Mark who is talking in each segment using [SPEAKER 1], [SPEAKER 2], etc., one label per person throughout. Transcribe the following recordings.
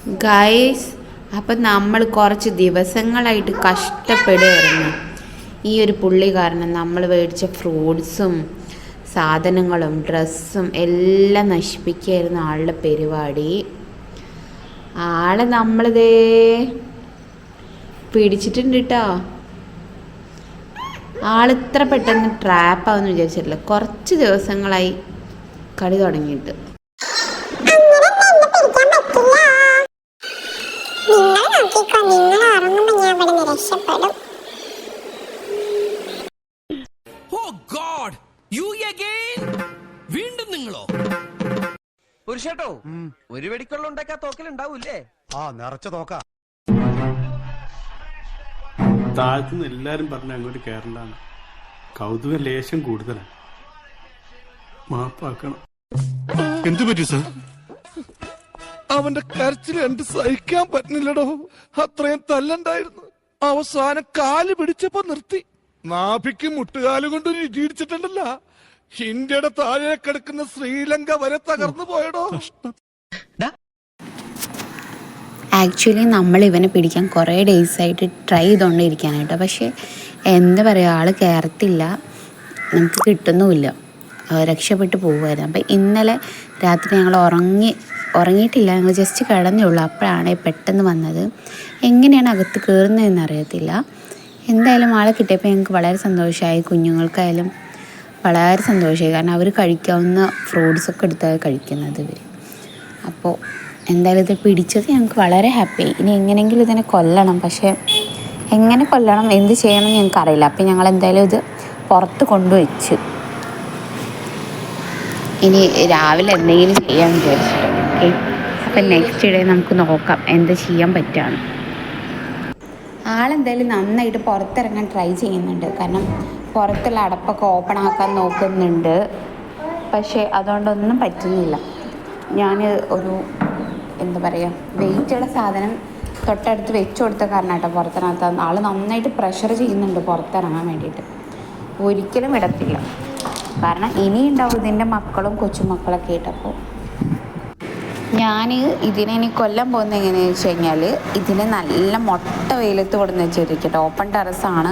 [SPEAKER 1] Guys, അപ്പം നമ്മൾ കുറച്ച് ദിവസങ്ങളായിട്ട് കഷ്ടപ്പെടുകയായിരുന്നു. ഈ ഒരു പുള്ളി കാരണം നമ്മൾ മേടിച്ച ഫ്രൂട്ട്സും സാധനങ്ങളും ഡ്രസ്സും എല്ലാം നശിപ്പിക്കുകയായിരുന്നു ആളുടെ പരിപാടി. ആളെ നമ്മളിതേ പിടിച്ചിട്ടുണ്ട് കേട്ടോ. ആളിത്ര പെട്ടെന്ന് ട്രാപ്പാവെന്ന് വിചാരിച്ചിട്ടില്ല. കുറച്ച് ദിവസങ്ങളായി കളി തുടങ്ങിയിട്ട്.
[SPEAKER 2] വീണ്ടും നിങ്ങളോ?
[SPEAKER 3] പുരുഷേട്ടോ, ഒരു വെടിക്കൊള്ള ഉണ്ടാക്കാ തോക്കലുണ്ടാവൂല്ലേ?
[SPEAKER 4] ആ നിറച്ച തോക്ക.
[SPEAKER 5] താഴ്ത്തുനിന്ന് എല്ലാരും പറഞ്ഞ അങ്ങോട്ട് കയറണ്ടാണ്. കൗതുക ലേശം കൂടുതലാണ്. മാപ്പാക്കണം.
[SPEAKER 4] എന്തു പറ്റി സാർ?
[SPEAKER 2] അവന്റെ കരച്ചിൽ കണ്ട് സഹിക്കാൻ പറ്റുന്നില്ലടോ. അത്രയും തല്ലുണ്ടായിരുന്നു. അവസാനം കാല് പിടിച്ചപ്പോ നിർത്തി. നാഭിക്ക് മുട്ടുകാല് കൊണ്ട് ഇടിച്ചിട്ടുണ്ടല്ല. ഇന്ത്യയുടെ താഴെ കിടക്കുന്ന ശ്രീലങ്ക വരെ തകർന്നു പോയടോ.
[SPEAKER 1] ആക്ച്വലി നമ്മൾ ഇവനെ പിടിക്കാൻ കുറേ ഡേയ്സായിട്ട് ട്രൈ ചെയ്തുകൊണ്ടിരിക്കാനായിട്ടോ. പക്ഷേ എന്താ പറയുക, ആൾ കയറത്തില്ല, നമുക്ക് കിട്ടുന്നുമില്ല, രക്ഷപ്പെട്ട് പോകുമായിരുന്നു. അപ്പം ഇന്നലെ രാത്രി ഞങ്ങൾ ഉറങ്ങിയിട്ടില്ല, ഞങ്ങൾ ജസ്റ്റ് കിടന്നേ ഉള്ളൂ. അപ്പോഴാണ് പെട്ടെന്ന് വന്നത്. എങ്ങനെയാണ് അകത്ത് കയറുന്നതെന്ന് അറിയത്തില്ല. എന്തായാലും ആളെ കിട്ടിയപ്പോൾ ഞങ്ങൾക്ക് വളരെ സന്തോഷമായി. കുഞ്ഞുങ്ങൾക്കായാലും വളരെ സന്തോഷമായി. കാരണം അവർ കഴിക്കാവുന്ന ഫ്രൂട്ട്സൊക്കെ എടുത്താണ് കഴിക്കുന്നത് ഇവർ. അപ്പോൾ എന്തായാലും ഇത് പിടിച്ചത് ഞങ്ങൾക്ക് വളരെ ഹാപ്പിയായി. ഇനി എങ്ങനെയെങ്കിലും ഇതിനെ കൊല്ലണം. പക്ഷേ എങ്ങനെ കൊല്ലണം, എന്ത് ചെയ്യണം ഞങ്ങൾക്കറിയില്ല. അപ്പം ഞങ്ങൾ എന്തായാലും ഇത് പുറത്ത് കൊണ്ടുവച്ചു. ഇനി രാവിലെ എന്തെങ്കിലും ചെയ്യാൻ വിചാരിച്ചിട്ട്. ഓക്കെ, അപ്പം നെക്സ്റ്റ് ഡേ നമുക്ക് നോക്കാം എന്ത് ചെയ്യാൻ പറ്റുകയാണ്. ആളെന്തായാലും നന്നായിട്ട് പുറത്തിറങ്ങാൻ ട്രൈ ചെയ്യുന്നുണ്ട്. കാരണം പുറത്തുള്ള അടപ്പൊക്കെ ഓപ്പൺ ആക്കാൻ നോക്കുന്നുണ്ട്. പക്ഷേ അതുകൊണ്ടൊന്നും പറ്റുന്നില്ല. ഞാൻ ഒരു എന്താ പറയുക, വെയിറ്റുള്ള സാധനം തൊട്ടടുത്ത് വെച്ച് കൊടുത്ത കാരണം കേട്ടോ പുറത്തിറങ്ങാത്ത. ആൾ നന്നായിട്ട് പ്രഷർ ചെയ്യുന്നുണ്ട് പുറത്തിറങ്ങാൻ വേണ്ടിയിട്ട്. ഒരിക്കലും ഇടത്തില്ല. കാരണം ഇനി ഉണ്ടാവും ഇതിൻ്റെ മക്കളും കൊച്ചുമക്കളൊക്കെ ആയിട്ടപ്പോൾ ഞാൻ ഇതിനെ ഇനി കൊല്ലം പോകുന്നത് എങ്ങനെയാണെന്ന് വെച്ച് കഴിഞ്ഞാൽ, ഇതിനെ നല്ല മൊട്ട വെയിലത്ത് കൊടുന്ന് വെച്ചിരിക്കട്ടെ. ഓപ്പൺ ടെറസാണ്.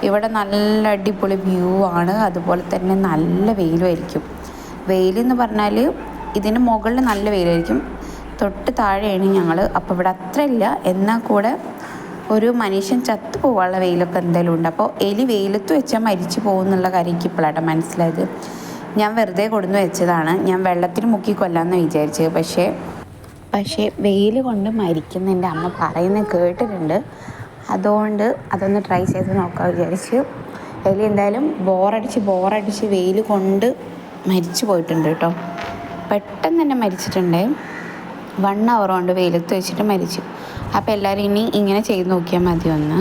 [SPEAKER 1] ഇവിടെ നല്ല അടിപൊളി വ്യൂ ആണ്. അതുപോലെ തന്നെ നല്ല വെയിലുമായിരിക്കും. വെയിലെന്ന് പറഞ്ഞാൽ ഇതിന് മുകളിൽ നല്ല വെയിലായിരിക്കും, തൊട്ട് താഴെയാണ് ഞങ്ങൾ. അപ്പോൾ ഇവിടെ അത്ര ഇല്ല, എന്നാൽ കൂടെ ഒരു മനുഷ്യൻ ചത്തു പോകാനുള്ള വെയിലൊക്കെ എന്തായാലും ഉണ്ട്. അപ്പോൾ എലി വെയിലത്ത് വെച്ചാൽ മരിച്ചു പോകുന്നുള്ള കാര്യം എനിക്ക് ഇപ്പോഴാണ് മനസ്സിലായത്. ഞാൻ വെറുതെ കൊടുന്ന് വെച്ചതാണ്. ഞാൻ വെള്ളത്തിൽ മുക്കി കൊല്ലാമെന്ന് വിചാരിച്ചത്. പക്ഷേ വെയിൽ കൊണ്ട് മരിക്കുന്ന എൻ്റെ അമ്മ പറയുന്നത് കേട്ടിട്ടുണ്ട്. അതുകൊണ്ട് അതൊന്ന് ട്രൈ ചെയ്ത് നോക്കാൻ വിചാരിച്ചു. എലി എന്തായാലും ബോറടിച്ച് വെയിൽ കൊണ്ട് മരിച്ചു പോയിട്ടുണ്ട് കേട്ടോ. പെട്ടെന്ന് തന്നെ മരിച്ചിട്ടുണ്ട്. 1 hour കൊണ്ട് വെയിലത്ത് വെച്ചിട്ട് മരിച്ചു. അപ്പോൾ എല്ലാവരും ഇനി ഇങ്ങനെ ചെയ്ത് നോക്കിയാൽ മതി ഒന്ന്.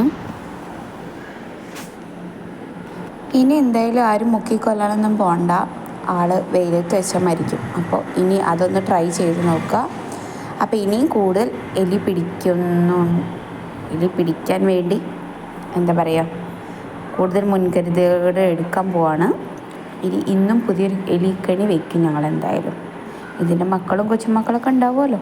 [SPEAKER 1] ഇനി എന്തായാലും ആരും മുക്കിക്കൊല്ലാനൊന്നും പോകണ്ട. ആൾ വെയിലത്ത് വെച്ചാൽ മരിക്കും. അപ്പോൾ ഇനി അതൊന്ന് ട്രൈ ചെയ്ത് നോക്കുക. അപ്പോൾ ഇനിയും കൂടുതൽ എലി പിടിക്കാൻ വേണ്ടി എന്താ പറയുക, കൂടുതൽ മുൻകരുതലുകൾ എടുക്കാൻ പോവാണ്. ഇന്നും പുതിയൊരു എലിക്കണി വെക്കും ഞങ്ങൾ എന്തായാലും. ഇതിൻ്റെ മക്കളും കൊച്ചുമക്കളൊക്കെ ഉണ്ടാവുമല്ലോ.